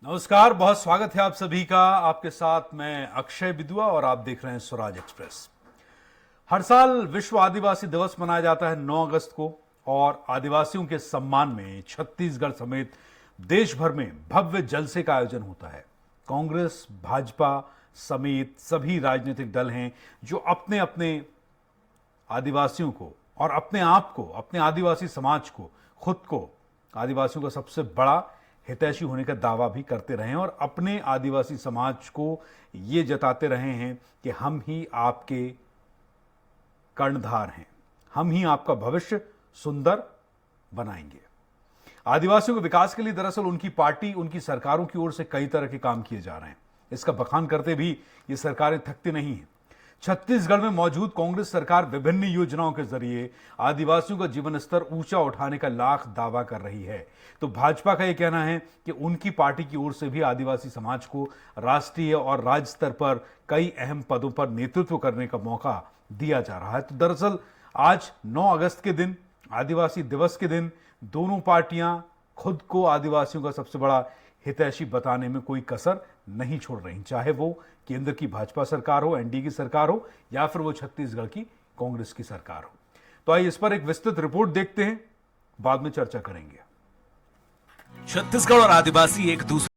नमस्कार, बहुत स्वागत है आप सभी का। आपके साथ मैं अक्षय बिदुआ और आप देख रहे हैं स्वराज एक्सप्रेस। हर साल विश्व आदिवासी दिवस मनाया जाता है 9 अगस्त को और आदिवासियों के सम्मान में छत्तीसगढ़ समेत देश भर में भव्य जलसे का आयोजन होता है। कांग्रेस, भाजपा समेत सभी राजनीतिक दल हैं जो अपने अपने आदिवासियों को और अपने आप को, अपने आदिवासी समाज को, खुद को आदिवासियों का सबसे बड़ा हितैषी होने का दावा भी करते रहे हैं और अपने आदिवासी समाज को ये जताते रहे हैं कि हम ही आपके कर्णधार हैं, हम ही आपका भविष्य सुंदर बनाएंगे। आदिवासियों के विकास के लिए दरअसल उनकी पार्टी, उनकी सरकारों की ओर से कई तरह के काम किए जा रहे हैं। इसका बखान करते भी ये सरकारें थकती नहीं हैं। छत्तीसगढ़ में मौजूद कांग्रेस सरकार विभिन्न योजनाओं के जरिए आदिवासियों का जीवन स्तर ऊंचा उठाने का लाख दावा कर रही है, तो भाजपा का यह कहना है कि उनकी पार्टी की ओर से भी आदिवासी समाज को राष्ट्रीय और राज्य स्तर पर कई अहम पदों पर नेतृत्व करने का मौका दिया जा रहा है। तो दरअसल आज 9 अगस्त के दिन, आदिवासी दिवस के दिन, दोनों पार्टियां खुद को आदिवासियों का सबसे बड़ा हितैषी बताने में कोई कसर नहीं छोड़ रही, चाहे वो केंद्र की भाजपा सरकार हो, एनडीए की सरकार हो या फिर वो छत्तीसगढ़ की कांग्रेस की सरकार हो। तो आइए इस पर एक विस्तृत रिपोर्ट देखते हैं, बाद में चर्चा करेंगे। छत्तीसगढ़ और आदिवासी एक दूसरे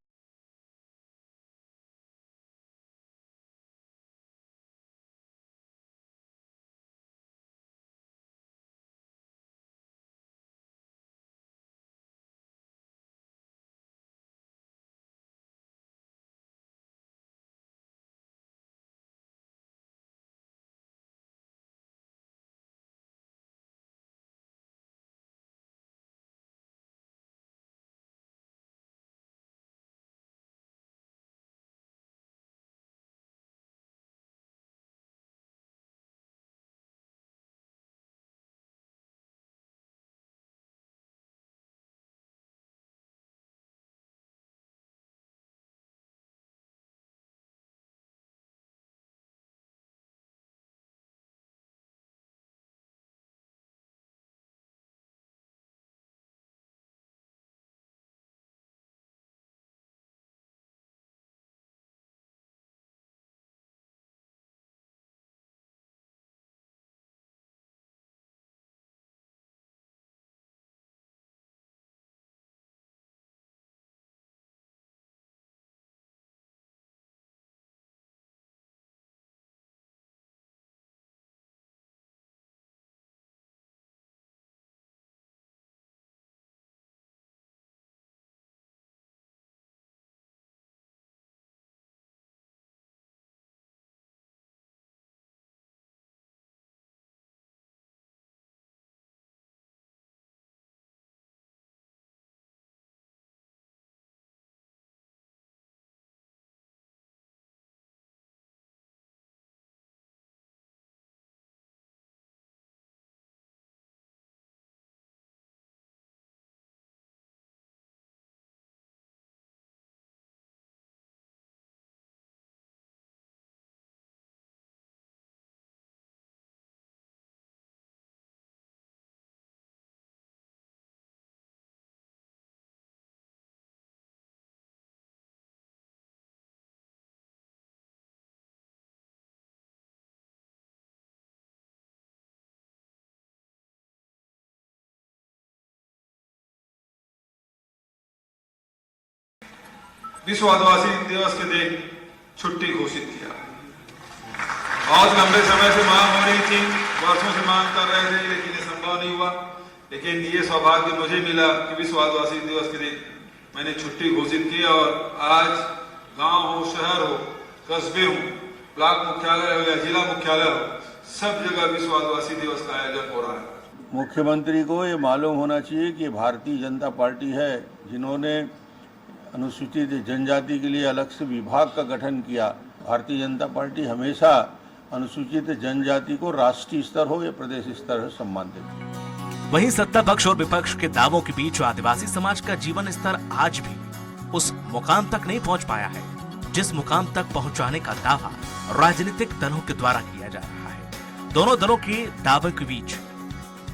विश्व आदिवासी दिवस के दिन छुट्टी घोषित किया। बहुत लंबे समय से मांग हो रही थी, वर्षों से मांग कर रहे थे, लेकिन ये संभव नहीं हुआ। लेकिन ये सौभाग्य मुझे मिला कि विश्व आदिवासी दिवस के दिन मैंने छुट्टी घोषित की और आज गांव हो, शहर हो, कस्बे हो, ब्लॉक मुख्यालय हो या जिला मुख्यालय हो, सब जगह विश्व आदिवासी दिवस का आयोजन हो रहा है। मुख्यमंत्री को ये मालूम होना चाहिए कि भारतीय जनता पार्टी है जिन्होंने अनुसूचित जनजाति के लिए अलग से विभाग का गठन किया। भारतीय जनता पार्टी हमेशा अनुसूचित जनजाति को राष्ट्रीय स्तर हो या प्रदेश स्तर हो सम्मान देती है। वहीं सत्ता पक्ष और विपक्ष के दावों के बीच आदिवासी समाज का जीवन स्तर आज भी उस मुकाम तक नहीं पहुंच पाया है जिस मुकाम तक पहुंचाने का दावा राजनीतिक दलों के द्वारा किया जा रहा है। दोनों दलों के दावे के बीच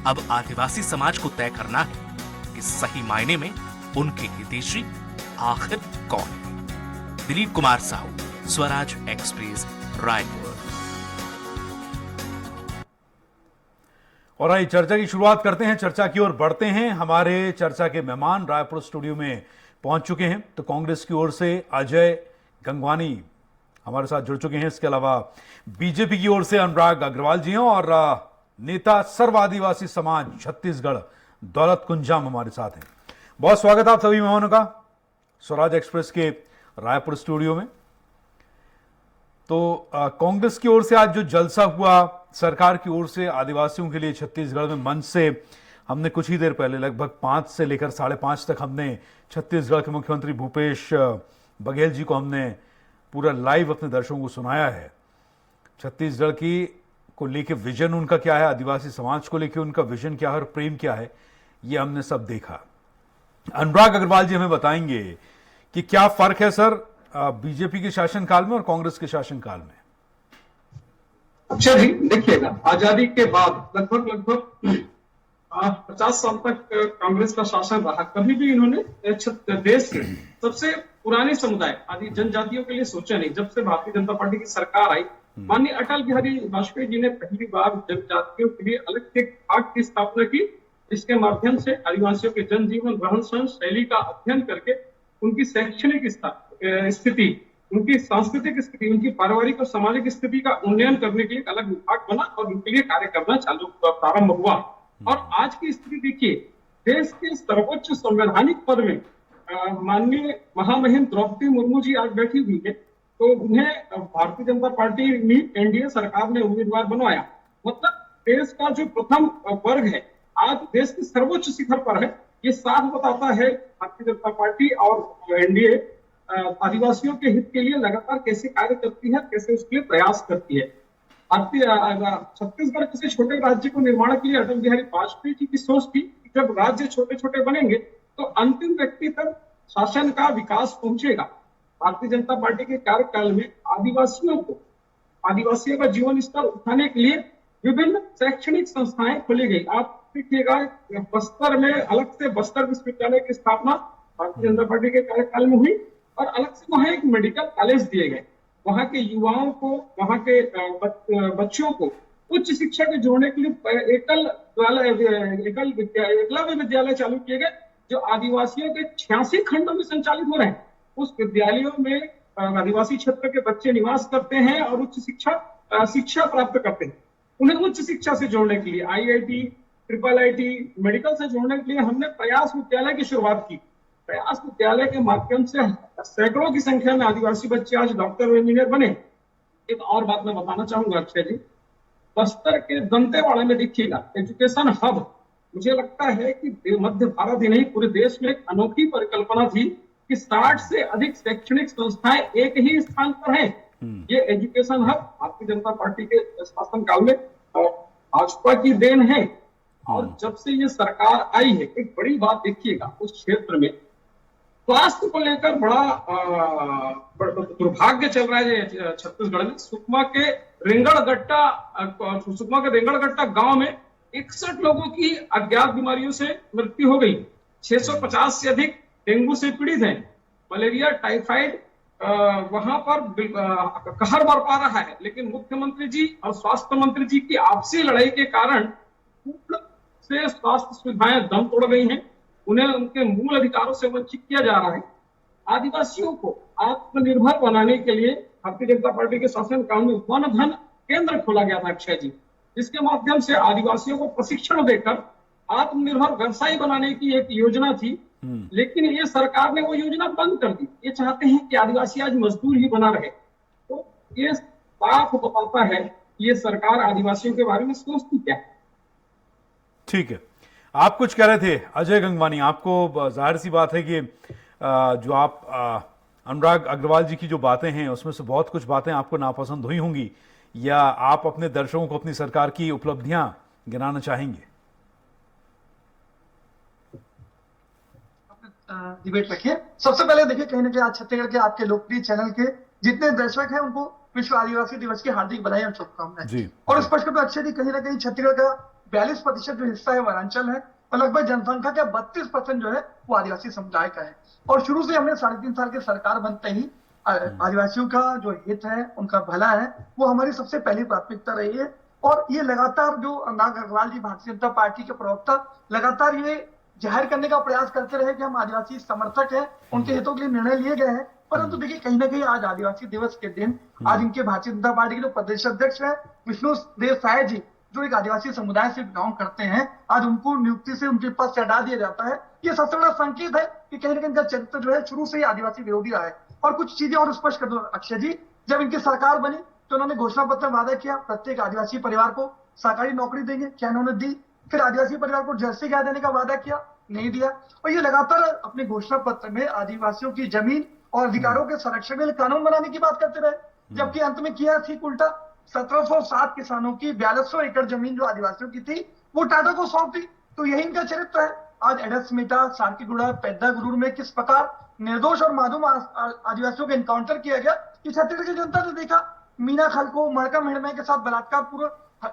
अब आदिवासी समाज को तय करना है कि सही मायने में उनके हितैषी आखिर कौन है? दिलीप कुमार साहू, स्वराज एक्सप्रेस, रायपुर। और आइए चर्चा की शुरुआत करते हैं, चर्चा की ओर बढ़ते हैं। हमारे चर्चा के मेहमान रायपुर स्टूडियो में पहुंच चुके हैं। तो कांग्रेस की ओर से अजय गंगवानी हमारे साथ जुड़ चुके हैं। इसके अलावा बीजेपी की ओर से अनुराग अग्रवाल जी हैं और नेता सर्व आदिवासी समाज छत्तीसगढ़ दौलत कुंजाम हमारे साथ हैं। बहुत स्वागत है आप सभी मेहमानों का स्वराज एक्सप्रेस के रायपुर स्टूडियो में। तो कांग्रेस की ओर से आज जो जलसा हुआ, सरकार की ओर से आदिवासियों के लिए छत्तीसगढ़ में मंच से हमने कुछ ही देर पहले लगभग 5 से लेकर 5:30 तक हमने छत्तीसगढ़ के मुख्यमंत्री भूपेश बघेल जी को हमने पूरा लाइव अपने दर्शकों को सुनाया है। छत्तीसगढ़ की को लेके विजन उनका क्या है, आदिवासी समाज को लेके उनका विजन क्या है और प्रेम क्या है, ये हमने सब देखा। अनुराग अग्रवाल जी हमें बताएंगे कि क्या फर्क है सर बीजेपी के शासनकाल में और कांग्रेस के शासनकाल में। अच्छा जी, देखिएगा आजादी के बाद लगभग 50 साल तक कांग्रेस का शासन रहा। कभी भी इन्होंने देश के सबसे पुराने समुदाय आदि जनजातियों के लिए सोचा नहीं। जब से भारतीय जनता पार्टी की सरकार आई, माननीय अटल बिहारी वाजपेयी जी ने पहली बार जनजातियों के लिए अलग से एक विभाग की स्थापना की, जिसके माध्यम से आदिवासियों के जनजीवन, रहन सहन शैली का अध्ययन करके उनकी शैक्षणिक स्थिति, उनकी सांस्कृतिक स्थिति, उनकी पारिवारिक और सामाजिक स्थिति का उन्नयन करने के लिए एक अलग विभाग बना और उनके लिए कार्य करना प्रारंभ हुआ। और आज की स्थिति देखिए, देश के सर्वोच्च संवैधानिक पद में माननीय महामहिम द्रौपदी मुर्मू जी आज बैठी हुई है। तो उन्हें भारतीय जनता पार्टी ने, एनडीए सरकार ने उम्मीदवार बनवाया। मतलब देश का जो प्रथम वर्ग है आज देश के सर्वोच्च शिखर पर है। ये साफ बताता है भारतीय जनता पार्टी और एनडीए आदिवासियों के हित के लिए लगातार कैसे कार्य करती है, कैसे उसके लिए प्रयास करती है। छत्तीसगढ़ किसी छोटे राज्य को निर्माण के लिए अटल बिहारी वाजपेयी जी की सोच थी कि जब राज्य छोटे छोटे बनेंगे तो अंतिम व्यक्ति तक शासन का विकास पहुंचेगा। भारतीय जनता पार्टी के कार्यकाल में आदिवासियों का जीवन स्तर उठाने के लिए विभिन्न शैक्षणिक संस्थाएं खोली गई। आप देखिएगा बस्तर में अलग से बस्तर विश्वविद्यालय की स्थापना भारतीय जनता पार्टी के कार्यकाल में हुई और अलग से वहां एक मेडिकल कॉलेज दिए गए। वहां के युवाओं को, वहां के बच्चों को उच्च शिक्षा के जोड़ने के लिए एकलव्य विद्यालय चालू किए गए, जो आदिवासियों के 86 खंडों में संचालित हो रहे हैं। उस विद्यालयों में आदिवासी क्षेत्र के बच्चे निवास करते हैं और उच्च शिक्षा प्राप्त करते हैं। उन्हें उच्च शिक्षा से जोड़ने के लिए IIT, IIIT, मेडिकल से जोड़ने के लिए हमने प्रयास विद्यालय की शुरुआत की। प्रयास विद्यालय के माध्यम से सैकड़ों की संख्या में आदिवासी बच्चे आज डॉक्टर और इंजीनियर बने। एक और बात मैं बताना चाहूंगा अक्षय जी, बस्तर के दंतेवाड़ा में देखिएगा एजुकेशन हब। मुझे लगता है कि मध्य भारत ही नहीं पूरे देश में एक अनोखी परिकल्पना थी कि 60 से अधिक शैक्षणिक संस्थाएं एक ही स्थान पर हैं। ये education hub Bharatiya Janata party के शासनकाल में भाजपा की देन है। और जब से ये सरकार आई है, एक बड़ी बात देखिएगा, उस क्षेत्र में स्वास्थ्य को लेकर बड़ा दुर्भाग्य चल रहा है छत्तीसगढ़ में। सुकमा के रेंगड़गट्टा गांव में 61 लोगों की अज्ञात बीमारियों से मृत्यु हो गई। 650 से अधिक डेंगू से पीड़ित हैं। मलेरिया, टाइफाइड वहां पर कहर बरपा रहा है। लेकिन मुख्यमंत्री जी और स्वास्थ्य मंत्री जी की आपसी लड़ाई के कारण पूर्ण से स्वास्थ्य सुविधाएं दम तोड़ गई हैं। उन्हें उनके मूल अधिकारों से वंचित किया जा रहा है। आदिवासियों को आत्मनिर्भर बनाने के लिए भारतीय जनता पार्टी के शासनकाल में वन धन केंद्र खोला गया था अक्षय जी, जिसके माध्यम से आदिवासियों को प्रशिक्षण देकर आत्मनिर्भर व्यवसाय बनाने की एक योजना थी। लेकिन ये सरकार ने वो योजना बंद कर दी। ये चाहते हैं कि आदिवासी आज मजदूर ही बना रहे। तो ये साफ बताता है कि ये सरकार आदिवासियों के बारे में सोचती क्या है। ठीक है, आप कुछ कह रहे थे अजय गंगवानी। आपको जाहिर सी बात है कि जो आप अनुराग अग्रवाल जी की जो बातें हैं उसमें से बहुत कुछ बातें आपको नापसंद हुई होंगी, या आप अपने दर्शकों को अपनी सरकार की उपलब्धियां गिनाना चाहेंगे? डिबेट रखिए। सबसे पहले देखिए, कहीं ना कहीं आज छत्तीसगढ़ के आपके लोकप्रिय चैनल के जितने दर्शक हैं उनको विश्व आदिवासी दिवस की हार्दिक बधाई और शुभकामनाएं। और स्पष्ट रूप से अक्षय जी, कहीं ना कहीं छत्तीसगढ़ का 42% जो हिस्सा है वनांचल है, और लगभग जनसंख्या का 32% जो है वो आदिवासी समुदाय का है। और शुरू से हमने 3.5 साल की सरकार बनते ही आदिवासियों का जो हित है, उनका भला है, वो हमारी सबसे पहली प्राथमिकता रही है। और ये लगातार जो नाग अग्रवाल जी, भारतीय जनता पार्टी के प्रवक्ता, लगातार ये जाहिर करने का प्रयास करते रहे कि हम आदिवासी समर्थक हैं, उनके हितों के लिए निर्णय लिए गए हैं। परंतु देखिए, कहीं ना कहीं आज आदिवासी दिवस के दिन आज इनके भारतीय जनता पार्टी के जो प्रदेश अध्यक्ष है विष्णु देव साय जी, जो एक आदिवासी समुदाय से बिलोंग करते हैं, आज उनको नियुक्ति से उनके पद से हटा दिया जाता है। ये सबसे बड़ा संकेत है कि कहीं ना कहीं इनका चरित्र जो है शुरू से ही आदिवासी विरोधी रहा है। और कुछ चीजें और स्पष्ट कर दो अक्षय जी, जब इनकी सरकार बनी तो उन्होंने घोषणा पत्र में वादा किया प्रत्येक आदिवासी परिवार को सरकारी नौकरी देंगे, क्या इन्होंने दी? फिर आदिवासी परिवार को जर्सी गाय देने का वादा किया, नहीं दिया। और ये लगातार अपने घोषणा पत्र में आदिवासियों की जमीन और अधिकारों के संरक्षण के लिए कानून बनाने की बात करते रहे, जबकि अंत में किया ठीक उल्टा। 1707 किसानों की 4200 एकड़ जमीन जो आदिवासियों की थी वो टाटा को सौंप दी। तो यही इनका चरित्र है। आज एडसमेटा, सारकीगुड़ा, पेद्दा गुरूर में किस प्रकार निर्दोष और मासूम आदिवासियों का एनकाउंटर किया गया, कि छत्तीसगढ़ की जनता ने देखा। मीना खाल को मड़का मेहरमा के साथ बलात्कार पूरा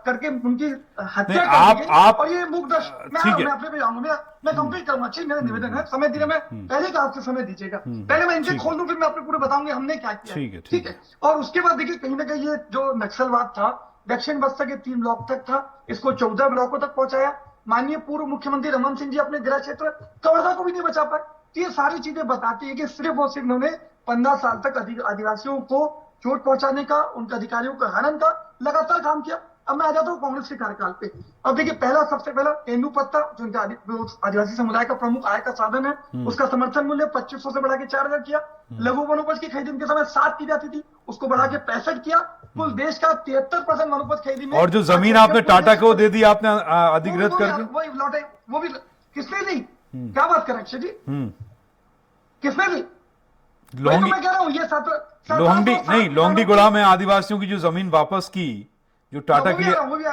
करके उनकी हत्या कर दी गई। और ये मूक दर्शक, मैं अपने पे जाऊंगा, मैं कंप्लीट करूंगा। ठीक, मेरा निवेदन है, समय दीजिए, मैं पहले का आपसे समय दीजिएगा, पहले मैं इनसे खोल दूं, फिर मैं अपने पूरे बताऊंगा हमने क्या किया। ठीक है। और उसके बाद देखिए, कहीं ना कहीं ये जो नक्सलवाद था दक्षिण बस्तर के 3 ब्लॉक तक था, इसको 14 ब्लॉकों तक पहुंचाया। माननीय पूर्व मुख्यमंत्री रमन सिंह जी अपने गृह क्षेत्र कवर्धा को भी नहीं बचा पाए। तो ये सारी चीजें बताती है कि सिर्फ और सिर्फ उन्होंने 15 साल तक आदिवासियों को चोट पहुंचाने का, उनके अधिकारियों का हनन का लगातार काम किया। अब मैं आ जाता हूँ कांग्रेस के कार्यकाल पे। अब देखिए, सबसे पहला तेंदुपत्ता, जो इनका आदिवासी समुदाय का प्रमुख आय का साधन है, उसका समर्थन मूल्य 2500 से बढ़ा के 4000 किया। लघु वनोपज की खरीदी उनके समय 7 की जाती थी, उसको बढ़ा के 65 किया। कुल देश का 73% वनोपज खरीदी में। और जो जमीन आपने टाटा को दे दी, आपने अधिग्रहित करके, वही लौटे, वो भी किसने दी? क्या बात करें अक्षय जी, किसने दी? लोहंडी, मैं कह रहा हूँ ये लोहंडीगुड़ा में आदिवासियों की जो जमीन वापस की, जो टाटा के लिए, वही आ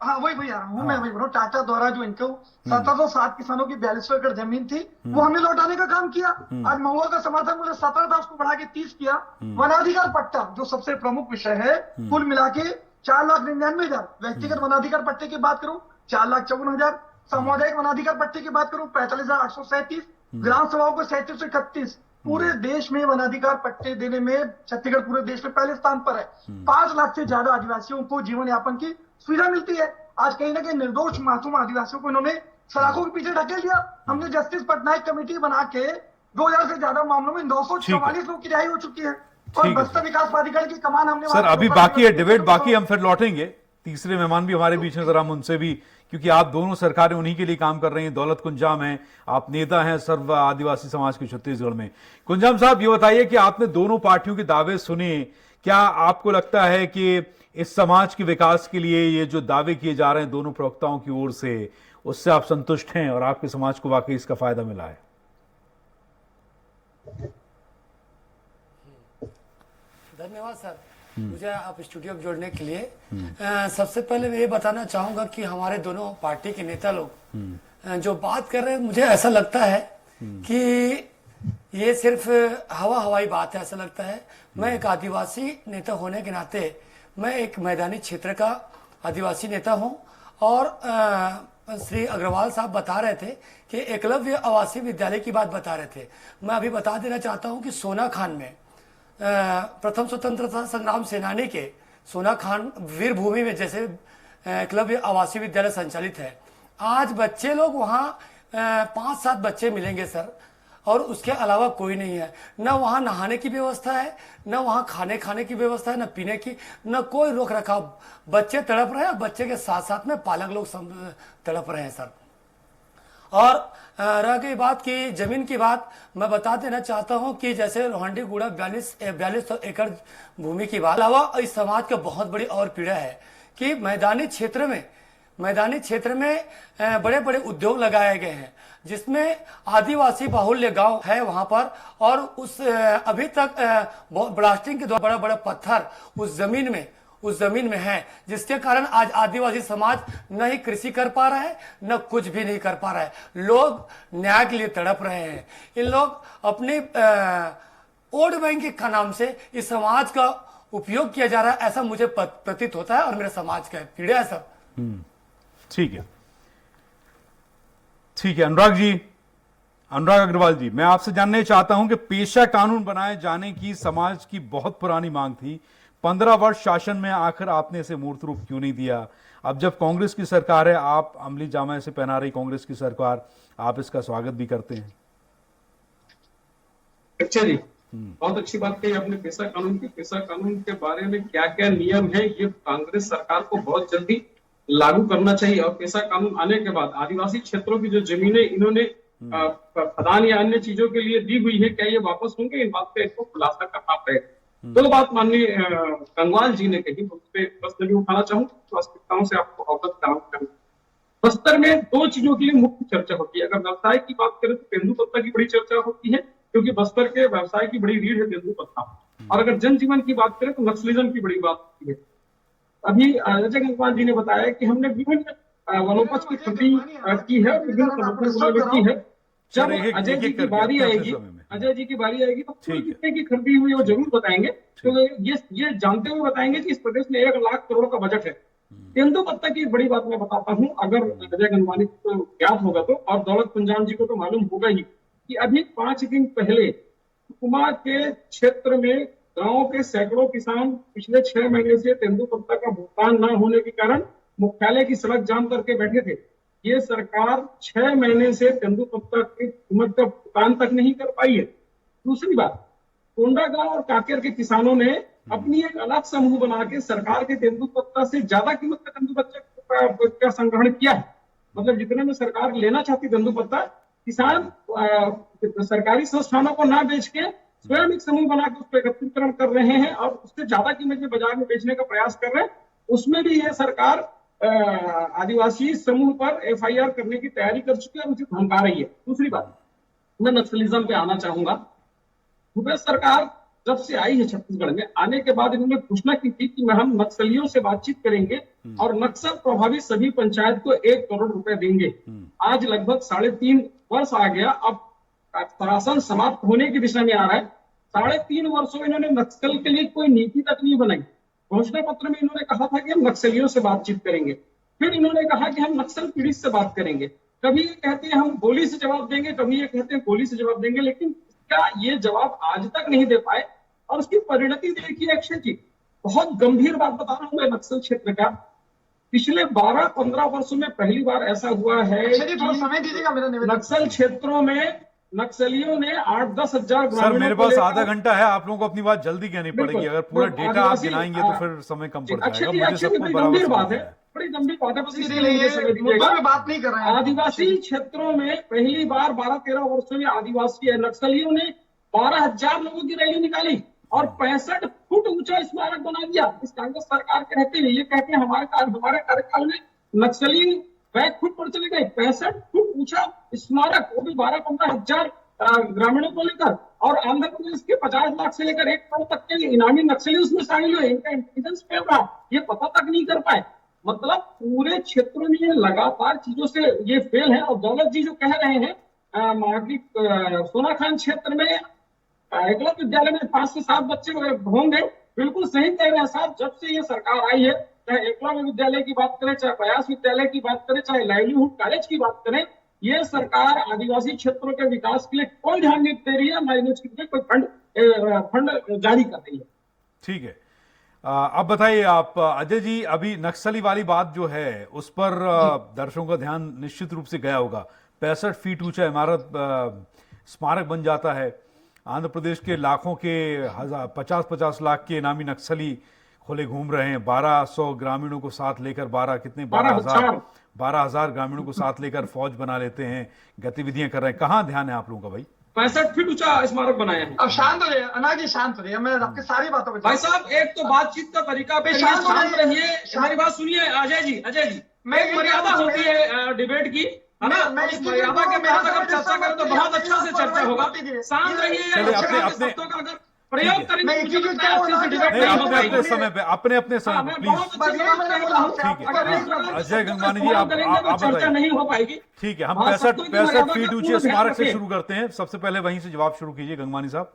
रहा हूँ मैं, वही बोल रहा हूँ। टाटा द्वारा जो इनको 1707 किसानों की 4200 एकड़ जमीन थी, वो हमने लौटाने का काम किया। आज महुआ का समर्थन मूल्य 17 था, उसको बढ़ा के 30 किया। वनाधिकार पट्टा, जो सबसे प्रमुख विषय है, कुल मिला के 4,99,000। व्यक्तिगत वनाधिकार पट्टे की बात करूं 4,54,000। सामुदायिक वनाधिकार पट्टे की बात करूं 45,837। ग्राम सभाओं को 3731। पूरे देश में वनाधिकार पट्टे देने में छत्तीसगढ़ पूरे देश में पहले स्थान पर है। 5 लाख से ज्यादा आदिवासियों को जीवन यापन की सुविधा मिलती है। आज कहीं ना कहीं निर्दोष मासूम आदिवासियों को इन्होंने सलाखों के पीछे ढकेल दिया। हमने जस्टिस पटनायक कमेटी बना के 2000 से ज्यादा मामलों में 944 लोगों की रिहाई हो चुकी है। और बस्तर विकास प्राधिकरण की कमान हमने, सर अभी बाकी है डिबेट, बाकी हम फिर लौटेंगे। तीसरे मेहमान भी हमारे बीच में, जरा हम उनसे भी, क्योंकि आप दोनों सरकारें उन्हीं के लिए काम कर रही हैं। दौलत कुंजाम हैं, आप नेता हैं सर्व आदिवासी समाज के छत्तीसगढ़ में। कुंजाम साहब, ये बताइए कि आपने दोनों पार्टियों के दावे सुने, क्या आपको लगता है कि इस समाज के विकास के लिए ये जो दावे किए जा रहे हैं दोनों प्रवक्ताओं की ओर से, उससे आप संतुष्ट हैं और आपके समाज को वाकई इसका फायदा मिला है? धन्यवाद सर, मुझे आप स्टूडियो में जोड़ने के लिए। सबसे पहले मैं ये बताना चाहूंगा कि हमारे दोनों पार्टी के नेता लोग जो बात कर रहे हैं, मुझे ऐसा लगता है कि ये सिर्फ हवाई बात है, ऐसा लगता है। मैं एक आदिवासी नेता होने के नाते, मैं एक मैदानी क्षेत्र का आदिवासी नेता हूं। और श्री अग्रवाल साहब बता रहे थे कि एकलव्य आवासीय विद्यालय की बात बता रहे थे। मैं अभी बता देना चाहता हूं कि सोना खान में प्रथम स्वतंत्रता संग्राम सेनानी के सोना खान वीर भूमि में जैसे एकलव्य आवासीय विद्यालय संचालित है। आज बच्चे लोग वहाँ 5-7 बच्चे मिलेंगे सर, और उसके अलावा कोई नहीं है। न वहाँ नहाने की व्यवस्था है, न वहाँ खाने की व्यवस्था है, न पीने की, न कोई रोक रखाव। बच्चे तड़प रहे हैं, बच्चे के साथ साथ में पालक लोग तड़प रहे हैं सर। और रह गई बात की जमीन की बात, मैं बता देना चाहता हूं कि जैसे लोहंडीगुड़ा 4200 एकड़ भूमि की बात, अलावा इस समाज का बहुत बड़ी और पीड़ा है कि मैदानी क्षेत्र में बड़े बड़े उद्योग लगाए गए हैं, जिसमें आदिवासी बाहुल्य गांव है वहां पर। और उस अभी तक ब्लास्टिंग के द्वारा बड़ा बड़ा पत्थर उस जमीन में है, जिसके कारण आज आदिवासी समाज न ही कृषि कर पा रहा है, न कुछ भी नहीं कर पा रहा है। लोग न्याय के लिए तड़प रहे हैं। इन लोग अपनी वोट बैंक का नाम से इस समाज का उपयोग किया जा रहा है, ऐसा मुझे प्रतीत होता है। और मेरे समाज का पीड़ा है सब। ठीक है, ठीक है अनुराग जी, अनुराग अग्रवाल जी, मैं आपसे जानना चाहता हूं कि पेशा कानून बनाए जाने की समाज की बहुत पुरानी मांग थी। 15 वर्ष शासन में आखिर आपने इसे मूर्त रूप क्यों नहीं दिया? अब जब कांग्रेस की सरकार है, आप अमली जामा से पहना रही कांग्रेस की सरकार, आप इसका स्वागत भी करते हैं। अच्छा जी, बहुत अच्छी बात कही आपने पेशा कानून की। पेशा कानून के बारे में क्या क्या नियम है, ये कांग्रेस सरकार को बहुत जल्दी लागू करना चाहिए। और पेशा कानून आने के बाद आदिवासी क्षेत्रों की जो जमीनें इन्होंने खदान या अन्य चीजों के लिए दी हुई है, क्या ये वापस होंगे? इन बात पे इनको खुलासा करना पड़ेगा। दो बात माननीय गंगवाल जी ने कही, उस पर प्रश्न भी उठाना चाहूँ, वास्तविकताओं से आपको अवगत कराऊंगा। बस्तर में दो चीजों के लिए मुख्य चर्चा होती है। अगर व्यवसाय की बात करें तो तेंदुपत्ता की बड़ी चर्चा होती है, क्योंकि बस्तर के व्यवसाय की बड़ी रीढ़ है तेंदुपत्ता। और अगर जनजीवन की बात करें तो नक्सलिज्म की बड़ी बात होती है। अभी अजय गंगवाल जी ने बताया कि हमने विभिन्न वनोपज की खेती की है, विभिन्न संगठनों ने की है। जब अजय जी की बारी आएगी, तो कितने की खरीदी हुई वो जरूर बताएंगे। तो ये जानते हुए बताएंगे कि इस प्रदेश में 1 लाख करोड़ का बजट है। तेंदुपत्ता की बड़ी बात मैं बताता हूँ, अगर अजय गंगवानी को ज्ञात होगा तो, और दौलत पंजाब जी को तो मालूम होगा ही, कि अभी 5 दिन पहले कुमा के क्षेत्र में गांव के सैकड़ों किसान पिछले 6 महीने से तेंदुपत्ता का भुगतान न होने के कारण मुख्यालय की सड़क जाम करके बैठे थे। ये सरकार 6 महीने से तेंदुपत्ता की कीमत का भुगतान तक नहीं कर पाई है। दूसरी बात, कोंडागांव और काकेर के किसानों ने अपनी एक अलग समूह बना के सरकार के तेंदुपत्ता से ज्यादा कीमत का तेंदुपत्ता का संग्रहण किया है। मतलब जितने में सरकार लेना चाहती तेंदुपत्ता, किसान सरकारी संस्थानों को ना बेच के स्वयं एक समूह बना के उस पर एकत्रीकरण कर रहे हैं और उससे ज्यादा कीमत में बाजार में बेचने का प्रयास कर रहे हैं। उसमें भी ये सरकार आदिवासी समूह पर FIR करने की तैयारी कर चुकी है और उसे धमका रही है। दूसरी बात, मैं नक्सलिज्म पे आना चाहूंगा। भूपेश सरकार जब से आई है छत्तीसगढ़ में, आने के बाद इन्होंने घोषणा की थी कि हम नक्सलियों से बातचीत करेंगे और नक्सल प्रभावित सभी पंचायत को 1 करोड़ रुपए देंगे। आज लगभग 3.5 वर्ष आ गया, अब शासन समाप्त होने की दिशा में आ रहा है। 3.5 वर्षों में इन्होंने नक्सल के लिए कोई नीति तक नहीं बनाई। घोषणा पत्र में इन्होंने कहा था कि हम नक्सलियों से बातचीत करेंगे, फिर इन्होंने कहा कि हम नक्सल पीड़ित से बात करेंगे। कभी ये कहते हैं हम गोली से जवाब देंगे, कभी ये कहते हैं गोली से जवाब देंगे, लेकिन क्या ये जवाब आज तक नहीं दे पाए। और उसकी परिणति देखिए अक्षय जी, बहुत गंभीर बात बता रहा हूं मैं नक्सल क्षेत्र का। पिछले 12-15 वर्षों में पहली बार ऐसा हुआ है कि नक्सल क्षेत्रों में नक्सलियों ने 8-10 हजार। सर मेरे पास आधा घंटा है, आप लोगों को अपनी बात जल्दी कहनी पड़ेगी। अगर पूरा डेटा आप गिनाएंगे तो फिर समय कम पड़ जाएगा। मुझे सबको गंभीर बात है, बड़ी गंभीर बात है, बात नहीं कर रहे हैं। आदिवासी क्षेत्रों में पहली बार 12-13 वर्षों में आदिवासी नक्सलियों ने 12,000 लोगों की रैली निकाली और 65 फुट ऊंचा स्मारक बना दिया इस कांग्रेस सरकार के रहते हुए। ये कहते हैं हमारे कार्यकाल में नक्सली बैक फुट पर चले गए। 65 फुट ऊंचा स्मारक, वो भी 12-15 हजार ग्रामीणों को लेकर। और आंध्र प्रदेश के 50 लाख से लेकर 1 करोड़ तक के इनामी नक्सली उसमें शामिल हुए। इनका इंटेलिजेंस फेल रहा, ये पता तक नहीं कर पाए। मतलब पूरे क्षेत्रों में ये लगातार चीजों से ये फेल है। और दौलत जी जो कह रहे हैं सोनाखान क्षेत्र में एकलव्य विद्यालय में 5 से 7 बच्चे होंगे, बिल्कुल सही कह रहे हैं साहब। जब से ये सरकार आई है, चाहे एकलव्य विद्यालय की बात करें, चाहे प्रयास विद्यालय की बात करें, चाहे लाइवलीहुड कॉलेज की बात करें, ये सरकार आदिवासी क्षेत्रों के विकास के लिए कोई ध्यान नहीं दे रही है, ना इसके लिए कोई फंड जारी कर रही है। ठीक है, अब बताइए आप अजय जी, अभी नक्सली वाली बात जो है उस पर दर्शकों का ध्यान निश्चित रूप से गया होगा। 65 फीट ऊंचा इमारत स्मारक बन जाता है। आंध्र प्रदेश के लाखों के 50-50 लाख के इनामी नक्सली खुले घूम रहे हैं। 1200 ग्रामीणों को साथ लेकर 12,000 ग्रामीणों को साथ लेकर फौज बना लेते हैं, गतिविधियां कर रहे हैं। कहाँ ध्यान है आप लोगों का भाई? 65 फीट ऊंचा स्मारक बनाया है। अब शांत हो जाइए अनाज जी, शांत हो जाइए। मैं आपकी सारी बातों भाई साहब, एक तो बातचीत का तरीका पे शांत रहिए। हमारी बात सुनिए अजय जी, मैं मर्यादा होती है डिबेट की, है ना? मर्यादा के मेरे अगर चर्चा करें तो बहुत अच्छा से चर्चा होगा। शांत रहिए, प्रयोग करेंगे अपने समय पे, अपने समय पे प्लीज। ठीक है अजय गंगवानी जी, आप चर्चा नहीं हो पाएगी। ठीक है, हम 65 फीट ऊंचे स्मारक से शुरू करते हैं। सबसे पहले वहीं से जवाब शुरू कीजिए गंगवानी साहब।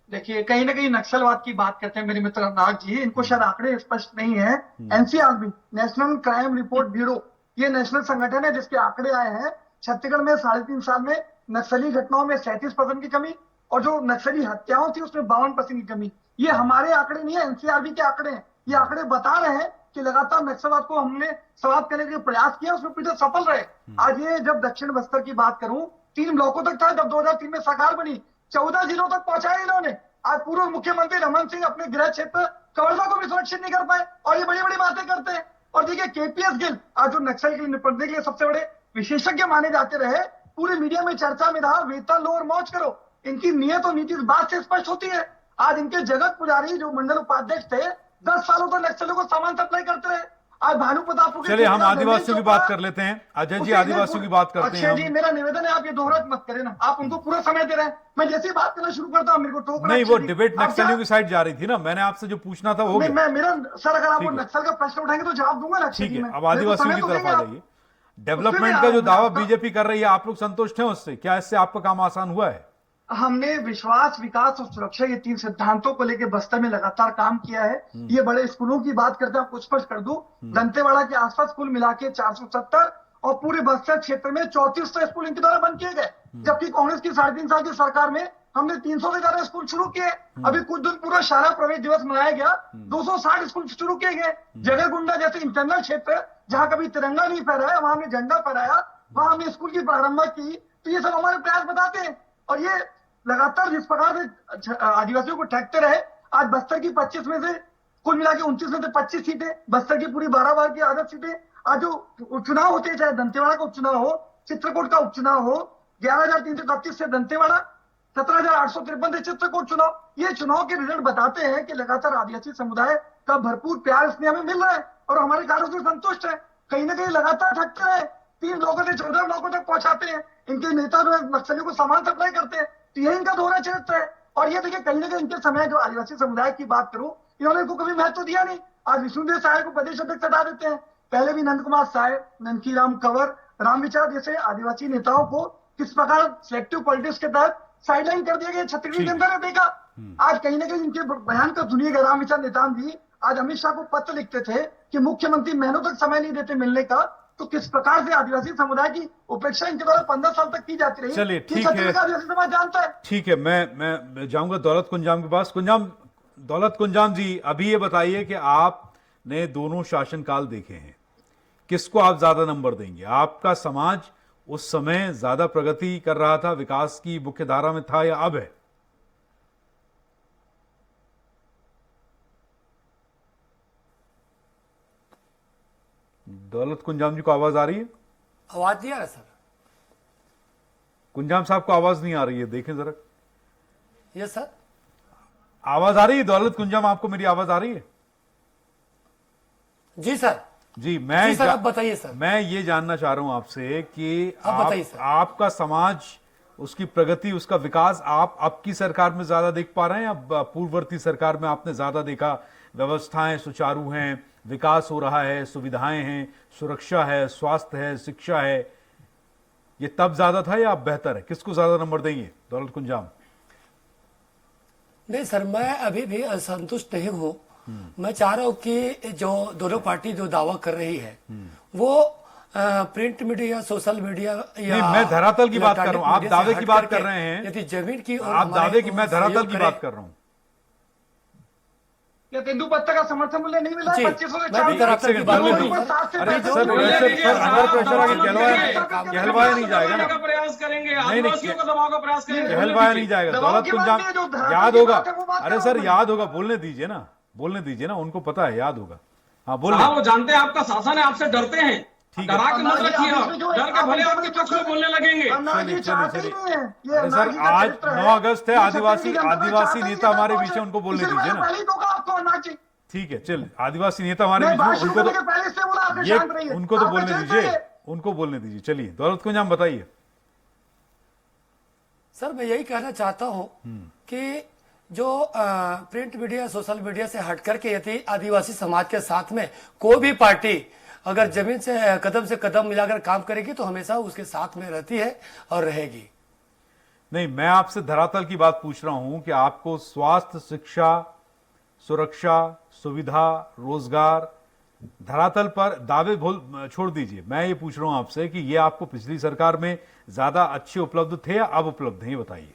देखिए, कहीं ना कहीं नक्सलवाद की बात करते हैं मेरे मित्र अनुराग जी, इनको शायद आंकड़े स्पष्ट नहीं है। NCRB, national crime report bureau, ये नेशनल संगठन है जिसके आंकड़े आए हैं छत्तीसगढ़ में 3.5 साल में नक्सली घटनाओं में 37% की कमी और जो नक्सली हत्याओं थी उसमें 52% की कमी। ये हमारे आंकड़े नहीं है, एनसीआरबी के आंकड़े हैं। ये आंकड़े बता रहे हैं कि लगातार नक्सलवाद को हमने समाप्त करने के प्रयास किया, उसमें पीछे सफल रहे। आज ये जब दक्षिण बस्तर की बात करूं, 3 ब्लॉकों तक था जब 2003 में सरकार बनी, 14 जिलों तक पहुंचाया इन्होंने। आज पूर्व मुख्यमंत्री रमन सिंह अपने गृह क्षेत्र कवर्धा को भी सुरक्षित नहीं कर पाए और ये बड़ी बड़ी बातें करते हैं। और देखिए केपीएस गिल आज जो नक्सल के लिए निपटने के लिए सबसे बड़े विशेषज्ञ माने जाते रहे, पूरे मीडिया में चर्चा में रहा, वेतन लो और मौज करो। इनकी नियत और नीति इस बात से स्पष्ट होती है। आज इनके जगत पुजारी जो मंडल उपाध्यक्ष थे 10 सालों तक नक्सलियों को सामान सप्लाई करते रहे। आज भानु प्रताप, चलिए हम आदिवासियों की बात कर लेते हैं। अजय जी आदिवासियों की बात करते हैं। अक्षय जी मेरा निवेदन है आप ये दोहरात मत करें ना, आप उनको पूरा समय दे रहे हैं। मैं जैसे ही बात करना शुरू करता हूं मेरे को टोक नहीं, वो डिबेट नक्सलियों की साइड जा रही थी ना, मैंने आपसे जो पूछना था वो हो गया। मैं मेरा सर अगर आप वो नक्सल का प्रश्न उठाएंगे तो जवाब दूंगा ना। ठीक है, अब आदिवासियों की तरफ आ जाइए। डेवलपमेंट का जो दावा बीजेपी कर रही है, आप लोग संतुष्ट हैं उससे? क्या इससे आपका काम आसान हुआ है? हमने विश्वास, विकास और सुरक्षा ये 3 सिद्धांतों को लेकर बस्तर में लगातार काम किया है। ये बड़े स्कूलों की बात करते हैं, आपको स्पष्ट कर दूं, दंतेवाड़ा के आसपास कुल मिला के 470 और पूरे बस्तर क्षेत्र में 3400 स्कूल इनके द्वारा बंद किए गए। जबकि कांग्रेस की 3.5 साल की सरकार में हमने 300 से ज्यादा स्कूल शुरू किए। अभी कुछ दिन पूरा शाला प्रवेश दिवस मनाया गया, 260 स्कूल शुरू किए गए। जगरगुंडा जैसे इंटरनल क्षेत्र जहां कभी तिरंगा नहीं फहराया, वहां हमने झंडा फहराया, वहां हमने स्कूल की प्रारंभ की। तो ये सब हमारे प्रयास बताते हैं। और ये लगातार जिस प्रकार से आदिवासियों को ठगते रहे, आज बस्तर की 25 में से कुल मिला के 29 में से 25 सीटें, बस्तर की पूरी 12 बार की आदत सीटें। आज जो उपचुनाव होते हैं, चाहे दंतेवाड़ा का उपचुनाव हो, चित्रकूट का उपचुनाव हो, 11,331 से दंतेवाड़ा, 17,853 से चित्रकूट चुनाव, ये चुनाव के रिजल्ट बताते हैं कि लगातार आदिवासी समुदाय का भरपूर प्यार इसमें हमें मिल रहा है और हमारे कार्यों से संतुष्ट है। कहीं ना कहीं लगातार ठगते रहे, 3 ब्लॉकों से 14 ब्लॉकों तक पहुंचाते हैं, इनके नेता जो है नक्सलियों को सामान सप्लाई करते हैं। तो यही इनका दोहरा चरित्र है। और ये देखिए कहीं ना कहीं इनके समय जो आदिवासी समुदाय की बात करूं, इन्होंने इनको कभी महत्व दिया नहीं। आज विष्णुदेव साय को प्रदेश अध्यक्ष हटा देते हैं, पहले भी नंद कुमार साय, नंदकीराम कंवर, रामविचार जैसे आदिवासी नेताओं को किस प्रकार सिलेक्टिव पॉलिटिक्स के तहत साइडलाइन कर दिया गया, छत्तीसगढ़ जनता ने देखा। आज कहीं ना कहीं इनके बयान का सुनिएगा, रामविचार नेताम जी आज अमित शाह को पत्र लिखते थे कि मुख्यमंत्री महीनों तक समय नहीं देते मिलने का, तो किस प्रकार से आदिवासी समुदाय की उपेक्षा इनके द्वारा 15 साल तक की जाती रही। चलिए ठीक है, आदिवासी समाज जानता है। ठीक है, मैं जाऊंगा दौलत कुंजाम के पास। दौलत कुंजाम जी, अभी ये बताइए कि आपने दोनों शासनकाल देखे हैं, किसको आप ज्यादा नंबर देंगे? आपका समाज उस समय ज्यादा प्रगति कर रहा था, विकास की मुख्य धारा में था, या अब है? दौलत कुंजाम जी को आवाज आ रही है? आवाज नहीं आ रहा सर? कुंजाम साहब को आवाज नहीं आ रही है, देखें जरा। यस सर, आवाज आ रही है? दौलत कुंजाम, आपको मेरी आवाज आ रही है? जी सर। जी, मैं सर आप बताइए सर। मैं ये जानना चाह रहा हूं आपसे कि आप बताइए सर। आपका समाज, उसकी प्रगति, उसका विकास आप अब की सरकार में ज्यादा देख पा रहे हैं या पूर्ववर्ती सरकार में आपने ज्यादा देखा? व्यवस्थाएं सुचारू हैं, विकास हो रहा है, सुविधाएं हैं, सुरक्षा है, स्वास्थ्य है, शिक्षा है, ये तब ज्यादा था या अब बेहतर है? किसको ज्यादा नंबर देंगे दौलत कुंजाम? नहीं सर, मैं अभी भी असंतुष्ट नहीं हूं। मैं चाह रहा हूं कि जो दोनों पार्टी जो दावा कर रही है वो प्रिंट मीडिया, सोशल मीडिया या नहीं, मैं धरातल की बात कर रहा हूं। आप दावे की बात कर रहे हैं, यदि जमीन की और आप दावे की, मैं धरातल सहयोग की करें। बात कर रहा हूं। क्या तेंदुपत्ता का समर्थन मूल्य नहीं मिला? जी, 2500 से मैं भी धरातल की बात कर रहा हूं। अरे सर, अंडर प्रेशर आके कहलवाया नहीं जाएगा ना। प्रयास करेंगे, नहीं, आदिवासियों को दबाव का प्रयास करेंगे। कहलवाया नहीं जाएगा। दौलत कुंजाम, याद होगा। अरे सर याद होगा, बोलने दीजिए ना, बोलने दीजिए ना, उनको पता है, याद होगा। हाँ बोलिए। वो जानते हैं आपका शासन है, आपसे डरते हैं। ठीक है, डरा के मत रखिए आप, डर के भले आपके पक्ष में बोलने लगेंगे। अरे सर, आज 9 अगस्त है, आदिवासी नेता हमारे बीच है, उनको बोलने दीजिए ना। ठीक है, चल, आदिवासी नेता हमारे बीच में, उनको तो बोलने दीजिए, उनको बोलने दीजिए। चलिए दौलत कुंजाम बताइए। सर मैं यही कहना चाहता हूं कि जो प्रिंट मीडिया, सोशल मीडिया से हट करके यदि आदिवासी समाज के साथ में कोई भी पार्टी अगर जमीन से कदम मिलाकर काम करेगी तो हमेशा उसके साथ में रहती है और रहेगी। नहीं, मैं आपसे धरातल की बात पूछ रहा हूं कि आपको स्वास्थ्य, शिक्षा, सुरक्षा, सुविधा, रोजगार, धरातल पर दावे भूल छोड़ दीजिए, मैं ये पूछ रहा हूं आपसे कि ये आपको पिछली सरकार में ज्यादा अच्छे उपलब्ध थे या अब उपलब्ध हैं, ये बताइए।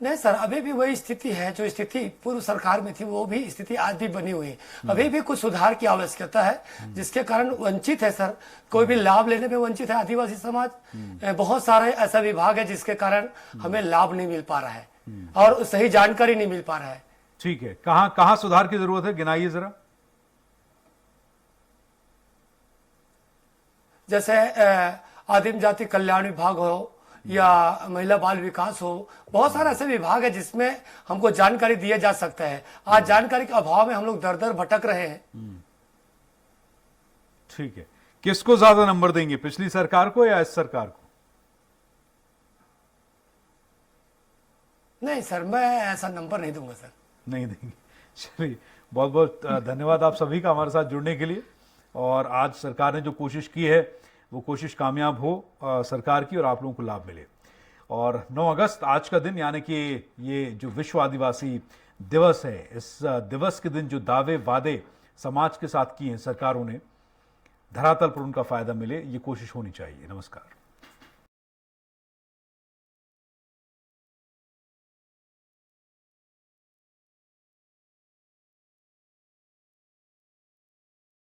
नहीं सर, अभी भी वही स्थिति है जो स्थिति पूर्व सरकार में थी, वो भी स्थिति आज भी बनी हुई है। अभी भी कुछ सुधार की आवश्यकता है, जिसके कारण वंचित है सर, कोई भी लाभ लेने में वंचित है आदिवासी समाज। बहुत सारे ऐसा विभाग है जिसके कारण हमें लाभ नहीं मिल पा रहा है और सही जानकारी नहीं मिल पा रहा है। ठीक है, कहां कहां सुधार की जरूरत है, गिनाइए जरा। जैसे आदिम जाति कल्याण विभाग हो या महिला बाल विकास हो, बहुत सारे ऐसे विभाग है जिसमें हमको जानकारी दिया जा सकता है। आज जानकारी के अभाव में हम लोग दर दर भटक रहे हैं। ठीक है, किसको ज्यादा नंबर देंगे, पिछली सरकार को या इस सरकार को? नहीं सर, मैं ऐसा नंबर नहीं दूंगा सर। नहीं देंगे। चलिए, बहुत बहुत धन्यवाद आप सभी का हमारे साथ जुड़ने के लिए। और आज सरकार ने जो कोशिश की है वो कोशिश कामयाब हो सरकार की और आप लोगों को लाभ मिले। और 9 अगस्त आज का दिन, यानी कि ये जो विश्व आदिवासी दिवस है, इस दिवस के दिन जो दावे वादे समाज के साथ किए हैं सरकारों ने, धरातल पर उनका फायदा मिले, ये कोशिश होनी चाहिए। नमस्कार।